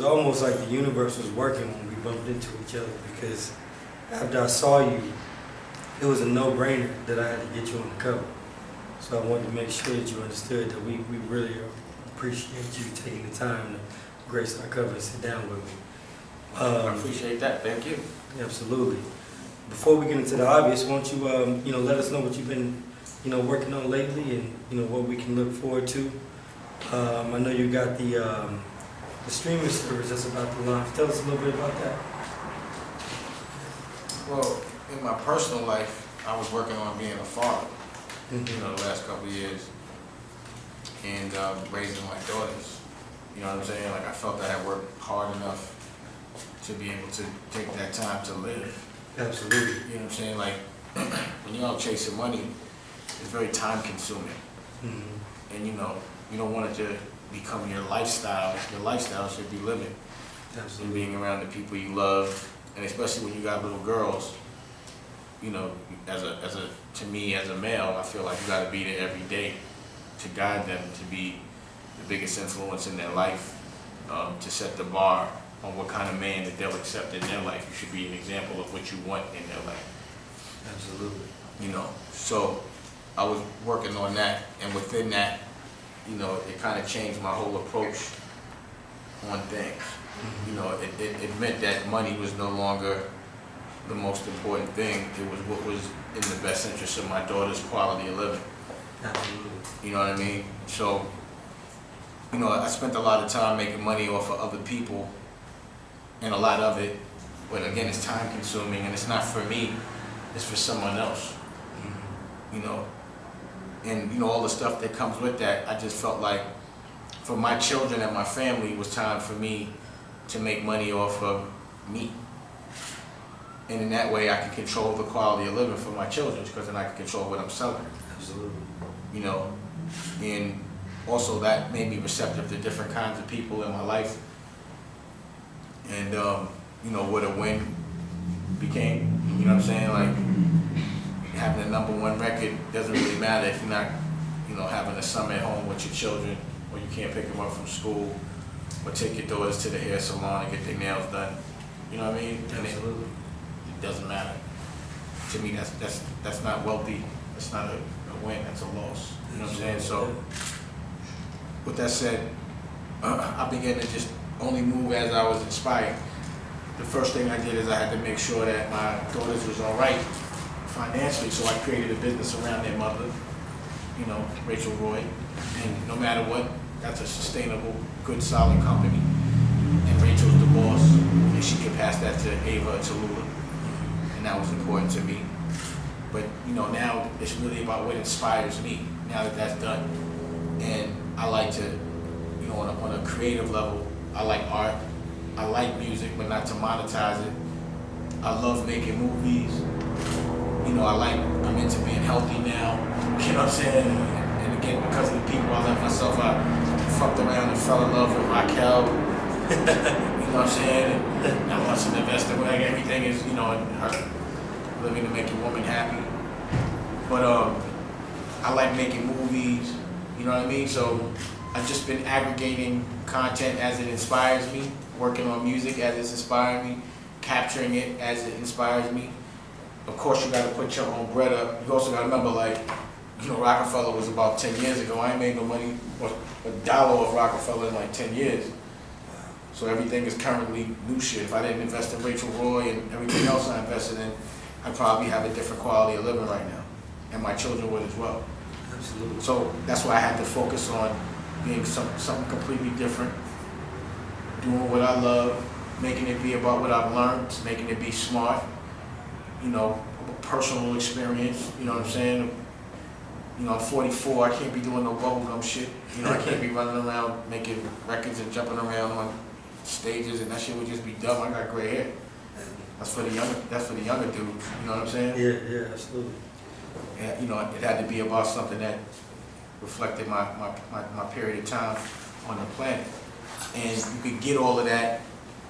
almost like the universe was working when we bumped into each other, because after I saw you, it was a no-brainer that I had to get you on the cover. So I wanted to make sure that you understood that we really appreciate you taking the time to grace our cover and sit down with me. I appreciate that. Thank you. Absolutely. Before we get into the obvious, won't you, let us know what you've been, working on lately, and what we can look forward to. I know you got the streaming service that's about to launch. Tell us a little bit about that. Well, in my personal life, I was working on being a father, the last couple of years, and raising my daughters. You know what I'm saying? Like, I felt that I had worked hard enough to be able to take that time to live. Absolutely. You know what I'm saying? Like, when you're out chasing money, it's very time consuming. And you don't want it to become your lifestyle. Your lifestyle should be living. Absolutely. And being around the people you love, and especially when you got little girls, to me as a male, I feel like you got to be there every day to guide them, to be the biggest influence in their life, to set the bar on what kind of man that they'll accept in their life. You should be an example of what you want in their life. Absolutely. So I was working on that, and within that, it kind of changed my whole approach on things. It meant that money was no longer the most important thing. It was what was in the best interest of my daughter's quality of living. Absolutely. You know what I mean? So, I spent a lot of time making money off of other people, and a lot of it, but again, it's time consuming, and it's not for me, it's for someone else. And all the stuff that comes with that, I just felt like for my children and my family, it was time for me to make money off of me. And in that way, I can control the quality of living for my children, because then I can control what I'm selling. Absolutely. And also that made me receptive to different kinds of people in my life. And, what a win became, you know what I'm saying? Like, having a #1 record doesn't really matter if you're not, having a summer at home with your children, or you can't pick them up from school, or take your daughters to the hair salon and get their nails done. You know what I mean? Absolutely. It doesn't matter. To me, that's not wealthy. That's not a win. That's a loss. You know what I'm saying? So, with that said, I began to just only move as I was inspired. The first thing I did is I had to make sure that my daughters was all right financially, so I created a business around their mother, Rachel Roy, and no matter what, that's a sustainable, good, solid company. And Rachel's the boss, and she could pass that to Ava or Tallulah, and that was important to me. But now it's really about what inspires me. Now that that's done, and I like to, on a creative level, I like art, I like music, but not to monetize it. I love making movies. I'm into being healthy now. You know what I'm saying? And again, because of the people I left myself, I fucked around and fell in love with Raquel. You know what I'm saying? And I want some investor, like everything is, her living to make a woman happy. But I like making movies, you know what I mean? So I've just been aggregating content as it inspires me, working on music as it's inspiring me, capturing it as it inspires me. Of course, you got to put your own bread up. You also got to remember, like, Rockefeller was about 10 years ago. I ain't made no money, a dollar of Rockefeller in like 10 years. So everything is currently new shit. If I didn't invest in Rachel Roy and everything else I invested in, I'd probably have a different quality of living right now. And my children would as well. Absolutely. So that's why I had to focus on being something completely different, doing what I love, making it be about what I've learned, making it be smart, a personal experience, you know what I'm saying? I'm 44, I can't be doing no bubblegum shit. I can't be running around making records and jumping around on stages, and that shit would just be dumb. I got gray hair. That's for the younger dudes, you know what I'm saying? Yeah, absolutely. And, it had to be about something that reflected my period of time on the planet. And you could get all of that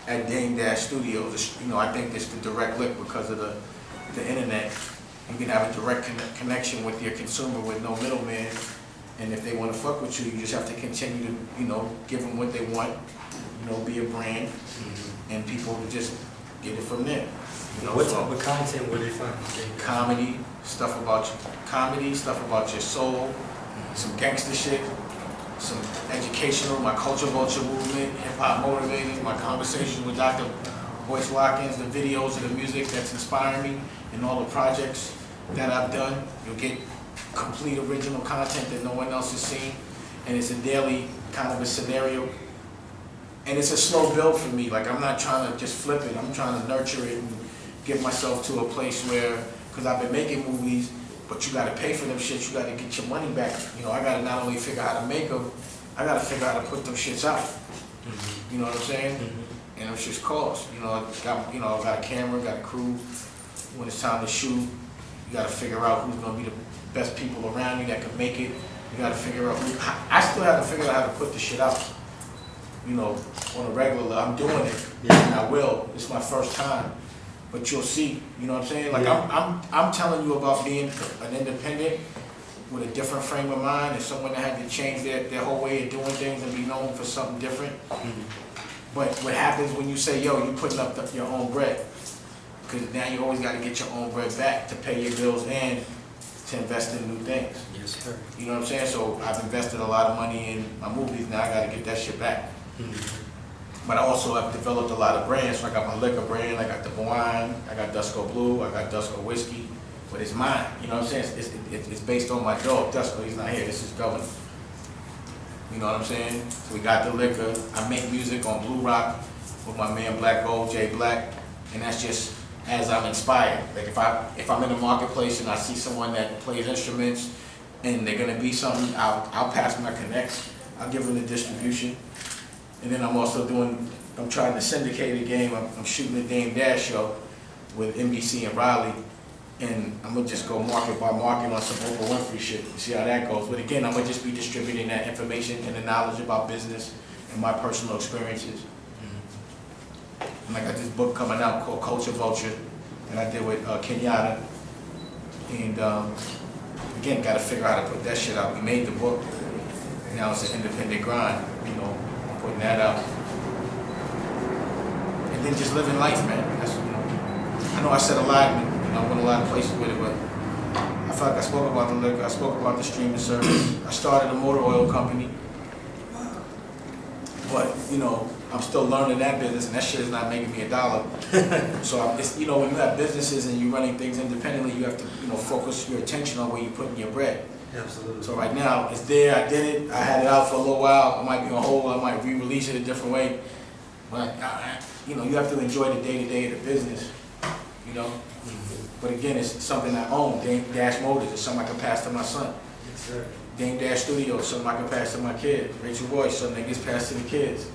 at Dame Dash Studios. I think it's the direct link because of the internet. You can have a direct connection with your consumer with no middleman, And if they want to fuck with you, you just have to continue to, you know, give them what they want, you know, be a brand, and people will just get it from there. You know, what type of content would they find? Comedy, stuff about your soul, some gangster shit, some educational, my culture vulture movement, hip hop motivated, my conversations with Dr. Boyce Watkins, the videos and the music that's inspiring me, and all the projects that I've done. You'll get complete original content that no one else has seen, and it's a daily kind of a scenario. And it's a slow build for me. Like, I'm not trying to just flip it. I'm trying to nurture it and get myself to a place where, because I've been making movies, but you got to pay for them shits. You got to get your money back. You know, I got to not only figure out how to make them, I got to figure out how to put them shits out. You know what I'm saying? And them shits cost. You know, I got a camera, got a crew. When it's time to shoot, you got to figure out who's going to be the best people around you that can make it. You got to figure out I still have to figure out how to put the shit out. You know, on a regular level. I'm doing it, and I will. It's my first time, but you'll see. You know what I'm saying? Like, I'm telling you about being an independent with a different frame of mind, and someone that had to change their whole way of doing things and be known for something different. But what happens when you say, yo, you putting up your own bread? Because now you always got to get your own bread back to pay your bills and to invest in new things. Yes, sir. You know what I'm saying? So I've invested a lot of money in my movies. Now I got to get that shit back. But I also have developed a lot of brands. So I got my liquor brand, I got the wine, I got Dusko Blue, I got Dusko Whiskey, but it's mine. You know what I'm saying? It's based on my dog, Dusko. He's not here. This is Governor. You know what I'm saying? So we got the liquor. I make music on Blue Rock with my man Black Gold, Jay Black, and that's just as I'm inspired. Like, if I'm in the marketplace and I see someone that plays instruments and they're gonna be something, I'll pass my connects. I'll give them the distribution. And then I'm trying to syndicate a game. I'm shooting the Dame Dash show with NBC and Raleigh. And I'm gonna just go market by market on some Oprah Winfrey shit and see how that goes. But again, I'm gonna just be distributing that information and the knowledge about business and my personal experiences. And I got this book coming out called Culture Vulture, and I did with Kenyatta. And again, gotta figure out how to put that shit out. We made the book. Now it's an independent grind, you know, putting that out. And then just living life, man. That's, you know, I know I said a lot, and I went a lot of places with it, but I feel like I spoke about the liquor, I spoke about the streaming service. I started a motor oil company. But, you know, I'm still learning that business, and that shit is not making me $1. So, it's, you know, when you have businesses and you're running things independently, you have to, you know, focus your attention on where you're putting your bread. Absolutely. So right now, it's there, I did it, I had it out for a little while, I might be on hold, I might re-release it a different way. But, you know, you have to enjoy the day-to-day of the business, you know? But again, it's something I own. Dame Dash Motors is something I can pass to my son. yes, sir. Dame Dash Studios, something I can pass to my kids. Rachel Royce, something that gets passed to the kids.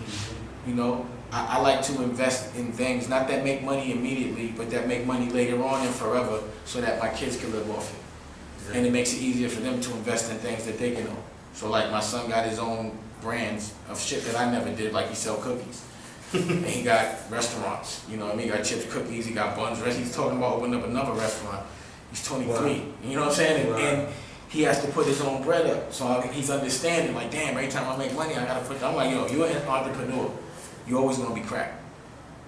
You know, I like to invest in things, not that make money immediately, but that make money later on and forever so that my kids can live off it. And it makes it easier for them to invest in things that they can own. So like my son got his own brands of shit that I never did, like he sell cookies. And he got restaurants, you know what I mean? He got chips, cookies, he got buns. He's talking about opening up another restaurant. He's 23, wow. You know what I'm saying? And he has to put his own bread up. So he's understanding, like, damn, every time I make money, I gotta put, I'm like, yo, you're an entrepreneur. You're always gonna be cracked.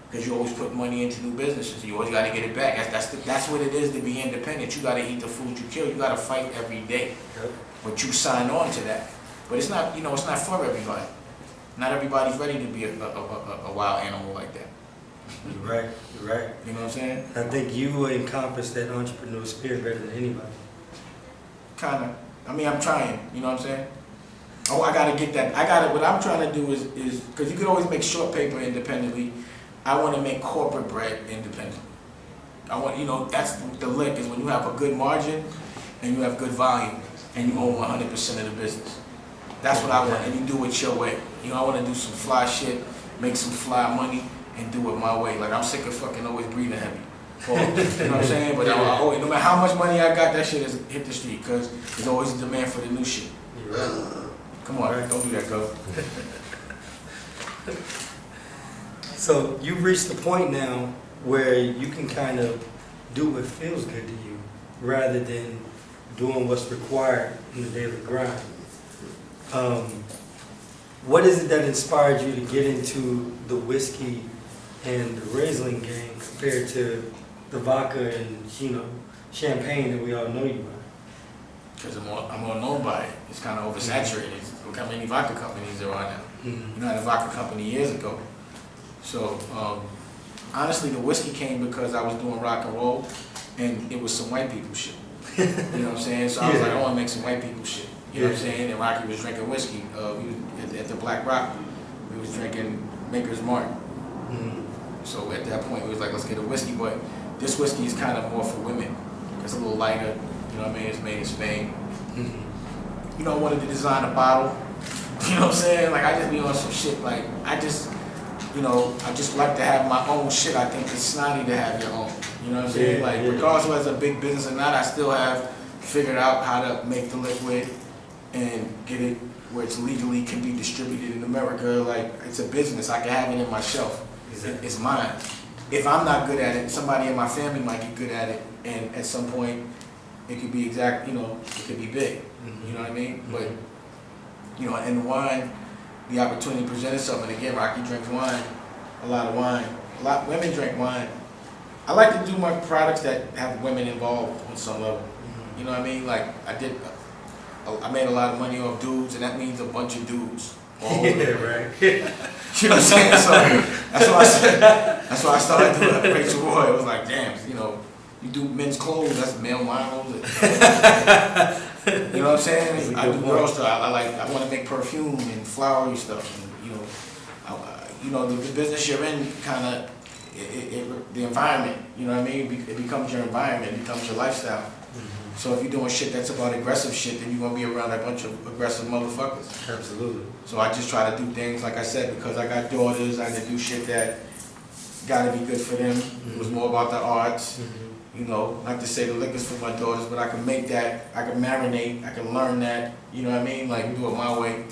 Because you always put money into new businesses. You always gotta get it back. That's what it is to be independent. You gotta eat the food you kill. You gotta fight every day. Yep. But you sign on to that. But it's not, you know, it's not for everybody. Not everybody's ready to be a wild animal like that. You're right, you're right. You know what I'm saying? I think you encompass that entrepreneurial spirit better than anybody. Kinda. I mean, I'm trying, you know what I'm saying? Oh, I gotta get that. What I'm trying to do is because you can always make short paper independently, I want to make corporate bread independently. I want, you know, that's the lick, is when you have a good margin and you have good volume and you own 100% of the business. That's what I want, and you do it your way. You know, I want to do some fly shit, make some fly money, and do it my way. Like, I'm sick of fucking always breathing heavy. You know what I'm saying? But no matter how much money I got, that shit is hit the street, because there's always a demand for the new shit. You're right. Come on, right. Don't do that, go. So you've reached the point now where you can kind of do what feels good to you rather than doing what's required in the daily grind. What is it that inspired you to get into the whiskey and the Riesling game compared to the vodka and, champagne that we all know you by? Because I'm more known by it. It's kind of oversaturated. Look how many vodka companies there are now. I had a vodka company years ago. So, honestly, the whiskey came because I was doing rock and roll, and it was some white people shit. You know what I'm saying? So I was like, I want to make some white people shit. You know what I'm saying? And Rocky was drinking whiskey. We was at the Black Rock. We was drinking Maker's Mark. So at that point, we was like, let's get a whiskey. But this whiskey is kind of more for women. It's a little lighter. You know what I mean? It's made in Spain. You know, I wanted to design a bottle. You know what I'm saying? Like, I just be on some shit. Like, I just like to have my own shit. I think it's snotty to have your own. You know what I'm saying? Like, regardless of whether it's a big business or not, I still have figured out how to make the liquid and get it where it's legally can be distributed in America. Like, it's a business. I can have it in my shelf. It's mine. If I'm not good at it, somebody in my family might get good at it, and at some point, it could be it could be big. You know what I mean? But, and wine, the opportunity presented itself. And again, Rocky drinks wine, a lot of wine. Women drink wine. I like to do my products that have women involved on some level. You know what I mean? Like, I made a lot of money off dudes, and that means a bunch of dudes. Right. You know what I'm saying? So that's why I started doing Rachel Roy. It was like, damn, you do men's clothes, that's male models. You know what I'm saying? I do girl stuff. I want to make perfume and flowery stuff. And, the business you're in kind of, the environment, you know what I mean? It becomes your environment, it becomes your lifestyle. So if you're doing shit that's about aggressive shit, then you're going to be around a bunch of aggressive motherfuckers. Absolutely. So I just try to do things, like I said, because I got daughters, I can do shit that got to be good for them. It was more about the arts. Not to say the liquor's for my daughters, but I can make that, I can marinate, I can learn that, you know what I mean? Like, do it my way.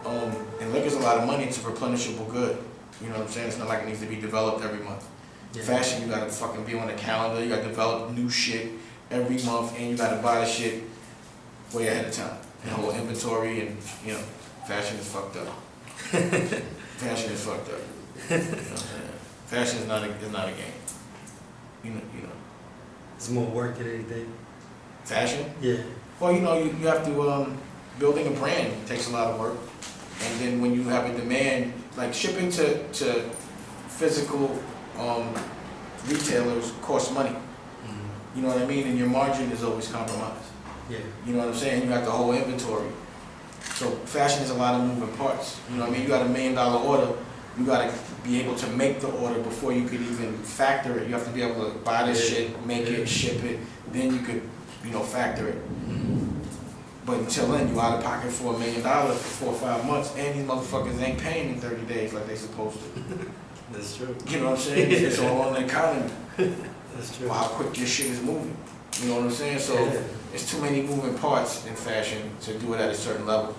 And liquor's a lot of money, it's a replenishable good. You know what I'm saying? It's not like it needs to be developed every month. Fashion, you gotta fucking be on the calendar, you gotta develop new shit every month, and you gotta buy the shit way ahead of time. The whole inventory and, fashion is fucked up. Fashion is fucked up. You know what I'm saying? Fashion is not a game. You know. It's more work than anything. Fashion? Yeah. Well, you have to, building a brand takes a lot of work. And then when you have a demand, like shipping to physical retailers costs money. You know what I mean? And your margin is always compromised. Yeah. You know what I'm saying? You got the whole inventory. So fashion is a lot of moving parts. You know what I mean? You got $1 million order. You got to be able to make the order before you could even factor it. You have to be able to buy this shit, make it, ship it. Then you could, factor it. But until then, you out of pocket for $1 million for 4 or 5 months, and these motherfuckers ain't paying in 30 days like they supposed to. That's true. You know what I'm saying? It's all on the economy. That's true. For how quick your shit is moving. You know what I'm saying? So there's too many moving parts in fashion to do it at a certain level.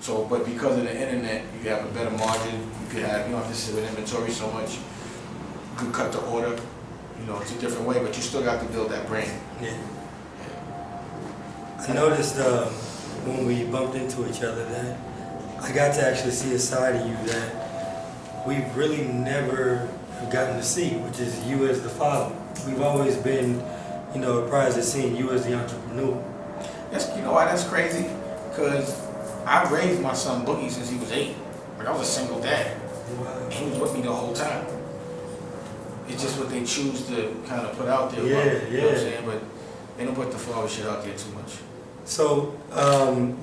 So, but because of the internet, you have a better margin. You don't have to sit with inventory so much. You could cut the order. It's a different way, but you still got to build that brand. Yeah. I noticed when we bumped into each other that I got to actually see a side of you that we really never have gotten to see, which is you as the father. We've always been, apprised of seeing you as the entrepreneur. That's crazy, because I raised my son Boogie since he was 8. Like, I was a single dad. Wow. He was with me the whole time. It's just what they choose to kind of put out there. You know what I'm saying? But they don't put the father shit out there too much. So,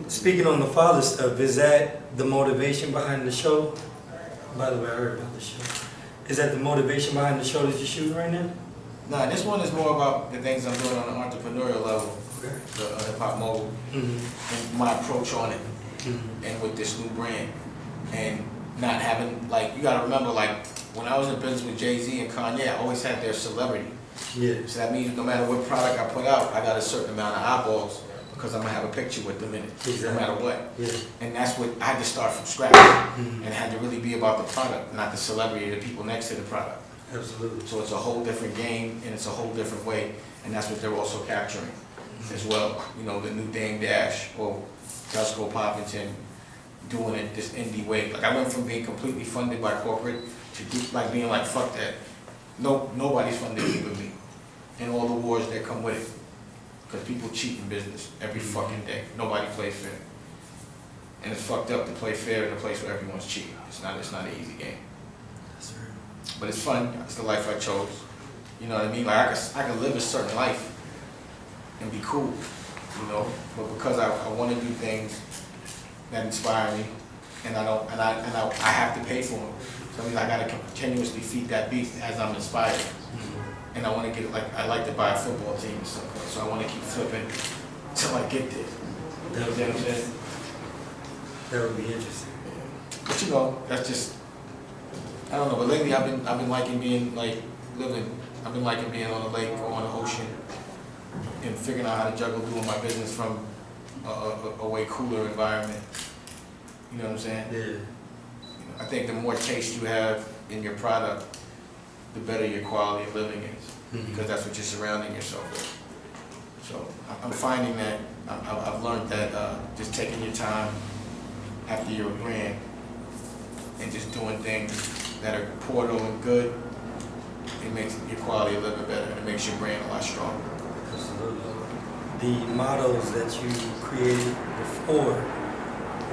speaking on the father stuff, is that the motivation behind the show? By the way, I heard about the show. Is that the motivation behind the show that you're shooting right now? Nah, this one is more about the things I'm doing on an entrepreneurial level. Okay. The hip-hop mogul. And my approach on it. And with this new brand. And not having, like, you gotta remember, like, when I was in business with Jay-Z and Kanye, I always had their celebrity. Yeah. So that means no matter what product I put out, I got a certain amount of eyeballs because I'm gonna have a picture with them in it, no matter what. Yeah. And that's what I had to start from scratch, and it had to really be about the product, not the celebrity or the people next to the product. Absolutely. So it's a whole different game, and it's a whole different way, and that's what they're also capturing. as well. You know, the new Dame Dash or Dusko Poppington doing it this indie way. Like I went from being completely funded by corporate to like being like, fuck that. No, nobody's funded me but me. And all the wars that come with it. Because people cheat in business every fucking day. Nobody plays fair. And it's fucked up to play fair in a place where everyone's cheating. It's not an easy game. That's right. But it's fun. It's the life I chose. You know what I mean? Like I can live a certain life and be cool, you know. But because I want to do things that inspire me, and I have to pay for them. So I mean, I gotta continuously feed that beast as I'm inspired. And I want to get I like to buy a football team, so I want to keep flipping till I get there. You know what I'm saying? That would be interesting. But you know, that's just, I don't know. But lately, I've been liking being I've been liking being on the lake or on the ocean, and figuring out how to juggle doing my business from a way cooler environment. You know what I'm saying? Yeah. You know, I think the more taste you have in your product, the better your quality of living is, because that's what you're surrounding yourself with. So I'm finding that I've learned that just taking your time after you're a brand and just doing things that are portal and good, it makes your quality of living better, and it makes your brand a lot stronger. Absolutely. The models that you created before,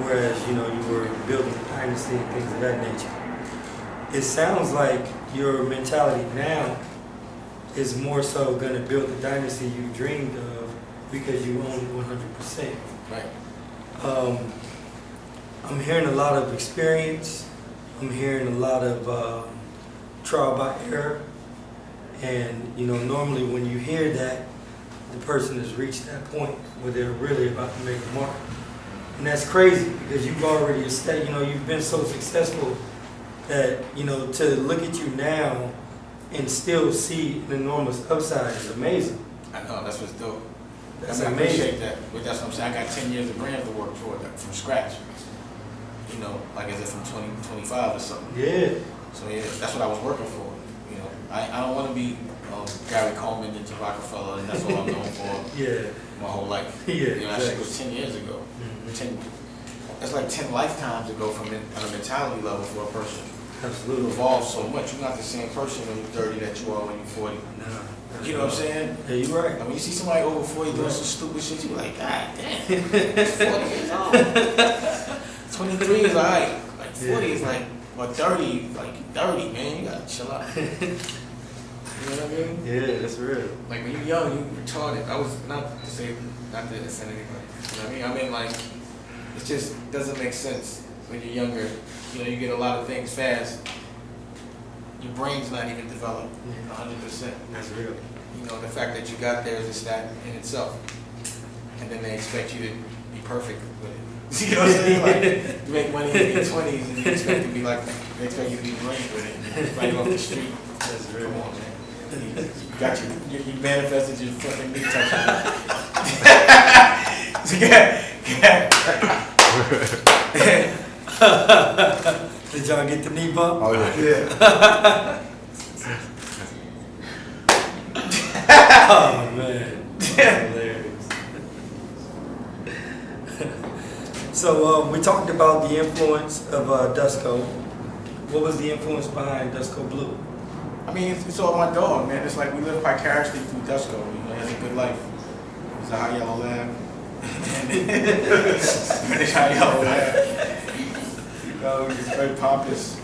whereas you were building a dynasty and things of that nature, it sounds like your mentality now is more so going to build the dynasty you dreamed of because you own it 100%. Right. I'm hearing a lot of experience. I'm hearing a lot of trial by error. And normally when you hear that, the person has reached that point where they're really about to make a mark. And that's crazy because you've already you've been so successful that, to look at you now and still see an enormous upside is amazing. I know, that's what's dope. That's I amazing. appreciate that. But that's what I'm saying. I got 10 years of brands to work for from scratch. Like as if from 25 or something. Yeah. So yeah, that's what I was working for. I don't want to be Gary Coleman into Rockefeller, and that's all I'm known for. Yeah. My whole life. Yeah. That shit was 10 years ago. That's like 10 lifetimes ago on a mentality level for a person. Absolutely. You evolve so much. You're not the same person when you're 30 that you are when you're 40. Nah. You know what I'm saying? Yeah, you're right. When you see somebody over 40 doing some stupid shit, you be like, God damn, he's 40 years old. 23 is alright. Like 40 is like, or 30, like 30, man, you gotta chill out. You know what I mean? Yeah, that's real. Like when you're young, you're retarded. I was not to offend anybody. You know what I mean? I mean, like, it just doesn't make sense when you're younger. You get a lot of things fast. Your brain's not even developed 100%. That's real. The fact that you got there is a stat in itself. And then they expect you to be perfect with it. You know what I'm saying? Like, you make money in your 20s and you expect to be like, they expect you to be great with it. Right off the street. That's real. Come on, man. You manifested your fucking knee touching. Did y'all get the knee bump? Oh yeah. Yeah. Oh man. Hilarious. So we talked about the influence of Dusko. What was the influence behind Dusko Blue? I mean, it's all my dog, man. It's like we live vicariously through Dusko. He has a good life. He's a high yellow lab. British high yellow lab. He's very pompous.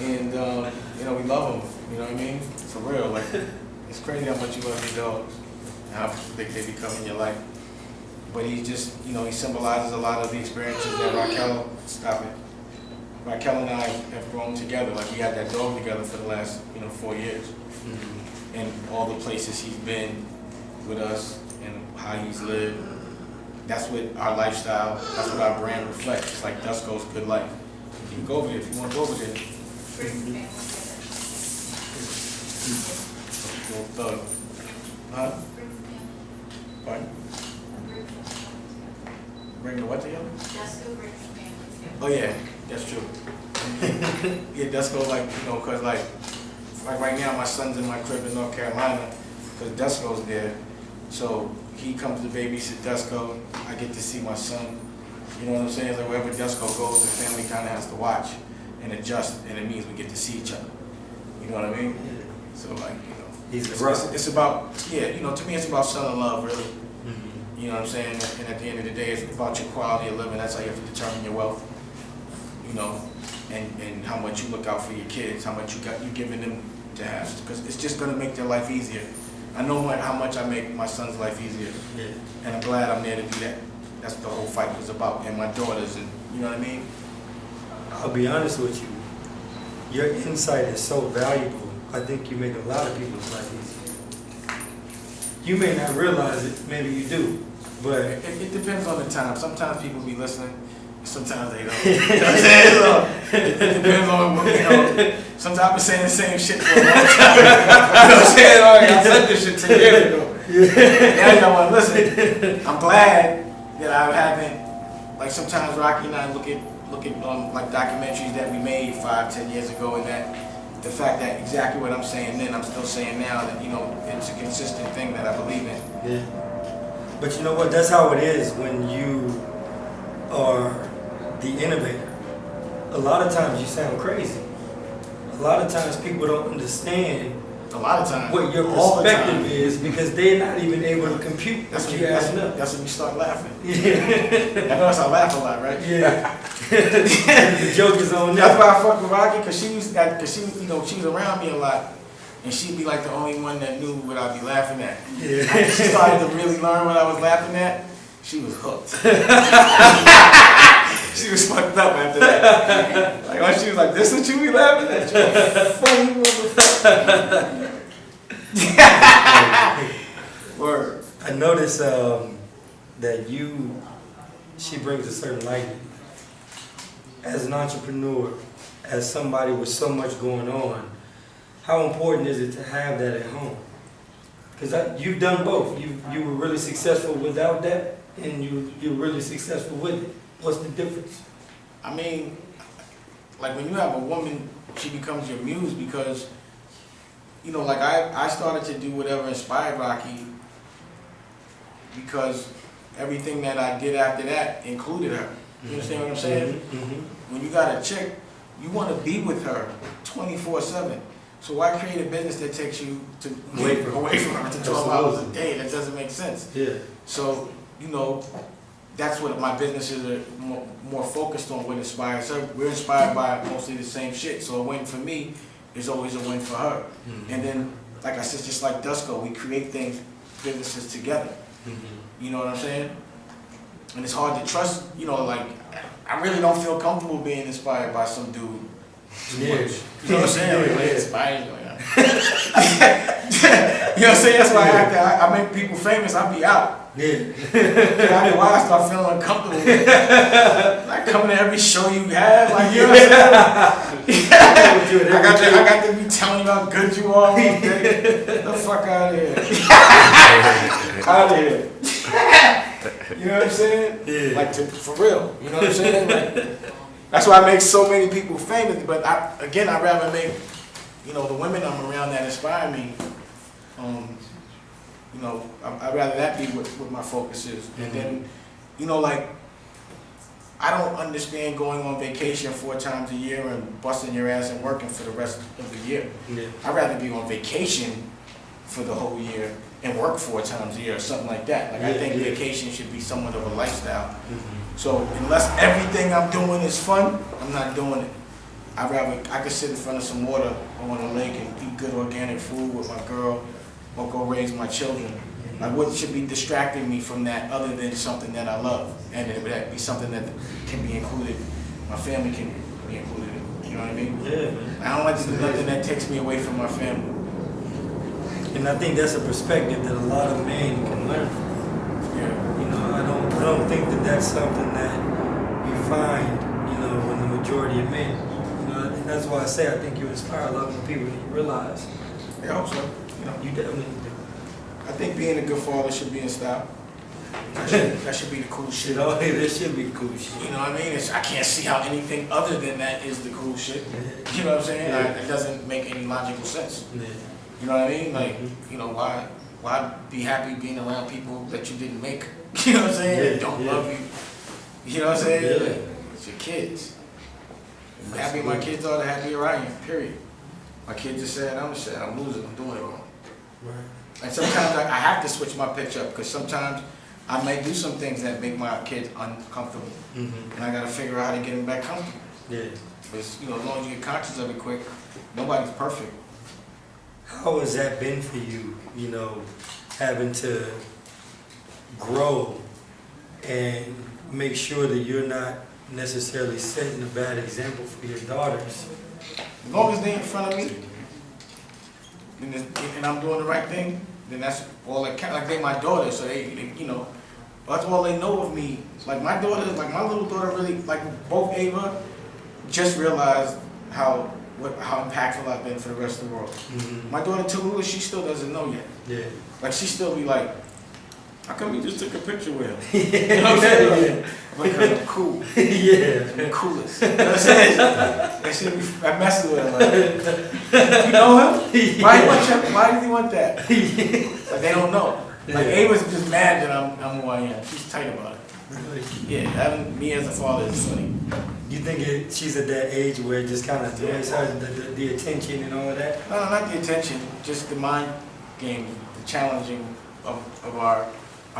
And, we love him. You know what I mean? For real. Like, it's crazy how much you love your dogs and how big they become in your life. But he just, he symbolizes a lot of the experiences that Raquel and I have grown together. Like, we had that dog together for the last, 4 years. Mm-hmm. And all the places he's been with us and how he's lived. That's what our lifestyle, that's what our brand reflects. It's like Dusko's good life. You can go over there if you want to go over there. Little thug. Huh? Pardon? Bring the what together? Dusko brings the family together. Oh yeah, that's true. Yeah, Dusko, cause like right now my son's in my crib in North Carolina, cause Dusko's there. So he comes to babysit Dusko. I get to see my son. You know what I'm saying? Like wherever Dusko goes, the family kind of has to watch and adjust, and it means we get to see each other. You know what I mean? So like, you know, it's about, yeah, you know, to me it's about son and love, really. Mm-hmm. You know what I'm saying? And at the end of the day, it's about your quality of living. That's how you have to determine your wealth. You know, and how much you look out for your kids, how much you're giving them to have, because it's just gonna make their life easier. I know how much I make my son's life easier, and I'm glad I'm there to do that. That's what the whole fight was about, and my daughters, and you know what I mean? I'll be honest with you, your insight is so valuable. I think you make a lot of people's life easier. You may not realize it, maybe you do, but it depends on the time. Sometimes people be listening, sometimes they don't. You know what I'm saying? So, it depends on what, you know. Sometimes I've been saying the same shit for a long time. You know what I'm saying? I said this shit 10 years ago. Now y'all want to listen. I'm glad that I haven't, like sometimes Rocky and I look at like documentaries that we made 5-10 years ago, and that the fact that exactly what I'm saying then, I'm still saying now, that, you know, it's a consistent thing that I believe in. Yeah. But you know what? That's how it is when you are the innovator. A lot of times you sound crazy. A lot of times people don't understand a lot of times what your perspective is, because they're not even able to compute that's what you adding up. That's when you start laughing. Yeah. I notice I laugh a lot, right? Yeah. The joke is on That's that. why I fuck with Rocky, cause she, you know, she was around me a lot, and she'd be like the only one that knew what I'd be laughing at. Yeah. She started to really learn what I was laughing at. She was hooked. She was fucked up after that. Like when she was like, "This what you be laughing at? You funny motherfucker." Word. I notice that she brings a certain light. As an entrepreneur, as somebody with so much going on, how important is it to have that at home? Because you've done both. You were really successful without that, and you're really successful with it. What's the difference? I mean, like when you have a woman, she becomes your muse, because, you know, like I started to do whatever inspired Rocky because everything that I did after that included her. You understand what I'm saying? Mm-hmm. When you got a chick, you want to be with her 24/7. So why create a business that takes you to away from her to 12 hours a day? That doesn't make sense. Yeah. So, you know, that's what my businesses are more focused on, what inspires her. We're inspired by mostly the same shit. So a win for me is always a win for her. Mm-hmm. And then, like I said, just like Dusko, we create businesses together. Mm-hmm. You know what I'm saying? And it's hard to trust, you know, like, I really don't feel comfortable being inspired by some dude too much. You know what I'm saying? Like, inspired, like, you know what I'm saying? That's why I make people famous, I be out. Yeah. After a while, I start feeling uncomfortable. Like coming to every show you have, like, you know what I'm saying? I got to be telling you how good you are all day. Get the fuck out of here. Out of here. You know what I'm saying? Yeah. Like, for real. You know what I'm saying? Like, that's why I make so many people famous. But I'd rather make, you know, the women I'm around that inspire me. You know, I'd rather that be what my focus is. Mm-hmm. And then, you know, like, I don't understand going on vacation 4 times a year and busting your ass and working for the rest of the year. Yeah. I'd rather be on vacation for the whole year and work 4 times a year or something like that. Like, I think vacation should be somewhat of a lifestyle. Mm-hmm. So unless everything I'm doing is fun, I'm not doing it. I could sit in front of some water on a lake and eat good organic food with my girl, or go raise my children. Like, what should be distracting me from that other than something that I love? And it would be something that can be included, my family can be included in. You know what I mean? Yeah, man. I don't like to do nothing that takes me away from my family. And I think that's a perspective that a lot of men can learn from. Yeah. You know, I don't think that that's something that you find, you know, in the majority of men. You know, and that's why I say I think you inspire a lot more people than you realize. I hope so. You know, you definitely do. I think being a good father should be in style. That should be the cool shit. You know, that should be cool shit. You know what I mean? I can't see how anything other than that is the cool shit. You know what I'm saying? Yeah. It doesn't make any logical sense. Yeah. You know what I mean? Like, you know, why why be happy being around people that you didn't make? You know what I'm saying? That don't love you. You know what I'm saying? Yeah. It's your kids. I'm happy my kids are happy around you, period. My kids are saying, I'm losing, I'm doing it wrong. Right. And sometimes I have to switch my pitch up because sometimes I might do some things that make my kids uncomfortable. And I got to figure out how to get them back comfortable. Yeah. Because, you know, as long as you get conscious of it quick, nobody's perfect. How has that been for you, you know, having to grow and make sure that you're not necessarily setting a bad example for your daughters? As long as they're in front of me, and I'm doing the right thing, then that's all that counts. Like, they're my daughters, so they, you know, that's all they know of me. Like, my daughter, like, my little daughter really, like, both Ava just realized how impactful I've been for the rest of the world. My daughter Tallulah, she still doesn't know yet. Yeah. Like, she still be like, how come you just took a picture with him? You know what I'm saying? Like, I'm cool. Yeah. I'm the coolest. You know what I'm saying? And she be, I mess with her like, you know him? Why does he want that? Like, they don't know. Like, Ava's just mad that I'm who I am. She's tight about it. Yeah, having me as a father is funny. You think she's at that age where it just kind of throws her the attention and all of that? No, not the attention, just the mind game, the challenging of our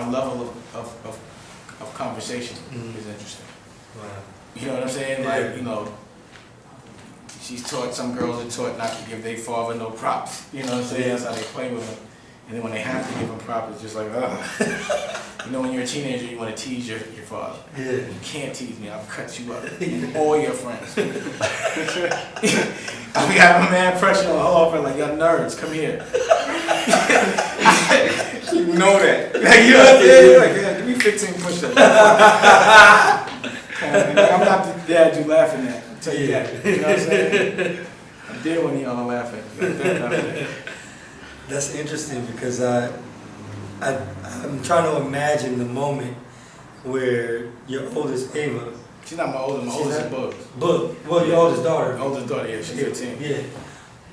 level of conversation is interesting. Wow. You know what I'm saying? Yeah. Like, you know, she's taught, some girls are taught not to give their father no props. You know what I'm saying? That's how they play with him. And then when they have to give him props, it's just like, ugh. You know, when you're a teenager, you want to tease your father. Yeah. You can't tease me, I'll cut you up. All your friends. I'll be having mad pressure on all of them, like, y'all nerds, come here. You know that. Like, you know what I'm saying? Like, yeah, give me 15 push-ups. I'm not the dad you laughing at, I'll tell you that. You know what I'm saying? I'm there when y'all are laughing. Like that kind of thing. That's interesting because I'm trying to imagine the moment where your oldest Ava. She's not my oldest, my oldest is Bugs. Well, your oldest daughter. Oldest daughter, yeah, she's 15. Yeah.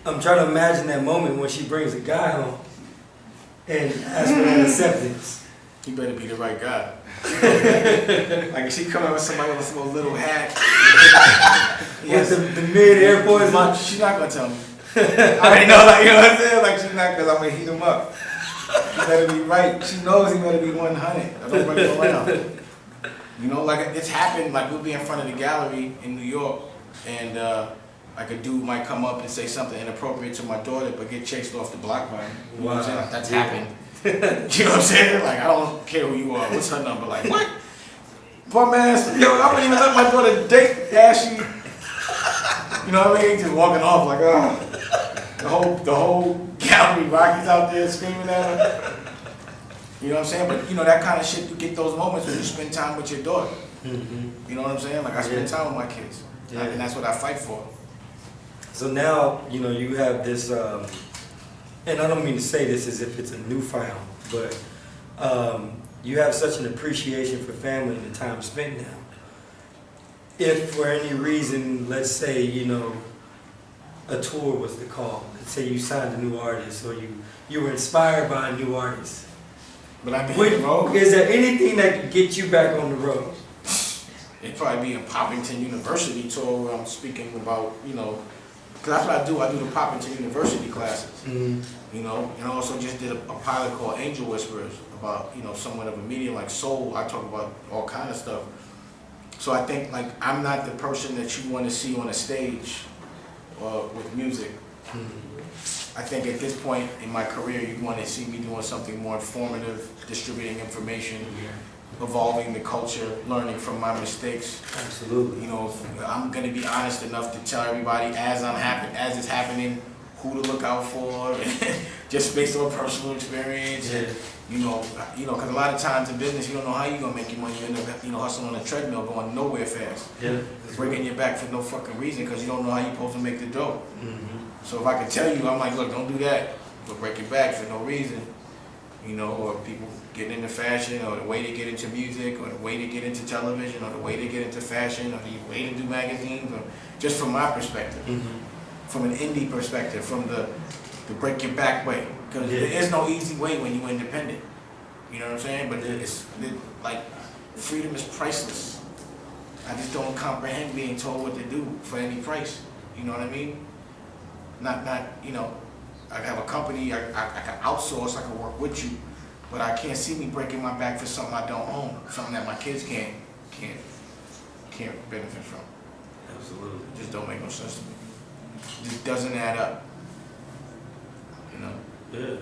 I'm trying to imagine that moment when she brings a guy home and asks for an acceptance. You better be the right guy. Like, if she come out with somebody with some little hat. Yes. With the mid-airport. She's not going to tell me. I already know, like, you know what I'm saying? Like, she's not, because I'm going to heat him up. He better be right. She knows he better be 100. I don't bring him around. You know, like, it's happened, like, we'll be in front of the gallery in New York, and like a dude might come up and say something inappropriate to my daughter, but get chased off the block by him. You know what I'm saying? Like, that's happened. You know what I'm saying? Like, I don't care who you are. What's her number? Like, what? Bum ass. Yo, I wouldn't even let my daughter date Ashy. You know what I mean? Just walking off like, oh. The whole gallery, Rocky's out there screaming at her. You know what I'm saying? But, you know, that kind of shit, you get those moments when you spend time with your daughter. You know what I'm saying? Like, I spend time with my kids. Yeah. And that's what I fight for. So now, you know, you have this, and I don't mean to say this as if it's a newfound, but you have such an appreciation for family and the time spent now. If for any reason, let's say, you know, a tour was the call. Let's say you signed a new artist or you were inspired by a new artist. But I mean, is there anything that could get you back on the road? It'd probably be a Poppington University tour where I'm speaking about, you know, because that's what I do. I do the Poppington University classes, you know, and I also just did a pilot called Angel Whisperers about, you know, somewhat of a medium like soul. I talk about all kind of stuff. So I think, like, I'm not the person that you want to see on a stage with music. I think at this point in my career, you want to see me doing something more informative, distributing information, evolving the culture, learning from my mistakes. Absolutely. You know, I'm going to be honest enough to tell everybody as it's happening, who to look out for, just based on personal experience. Yeah. You know, because a lot of times in business, you don't know how you're going to make your money. You end up, you know, hustling on a treadmill, going nowhere fast. Yeah. Breaking your back for no fucking reason because you don't know how you're supposed to make the dough. So if I could tell you, I'm like, look, don't do that. But break your back for no reason. You know, or people getting into fashion, or the way to get into music, or the way to get into television, or the way to get into fashion, or the way to do magazines, or just from my perspective. From an indie perspective, from the the break your back way. Because there is no easy way when you're independent. You know what I'm saying? But like, freedom is priceless. I just don't comprehend being told what to do for any price. You know what I mean? Not you know, I have a company, I can outsource, I can work with you, but I can't see me breaking my back for something I don't own, something that my kids can't benefit from. Absolutely. It just don't make no sense to me. It just doesn't add up. You know? Yeah.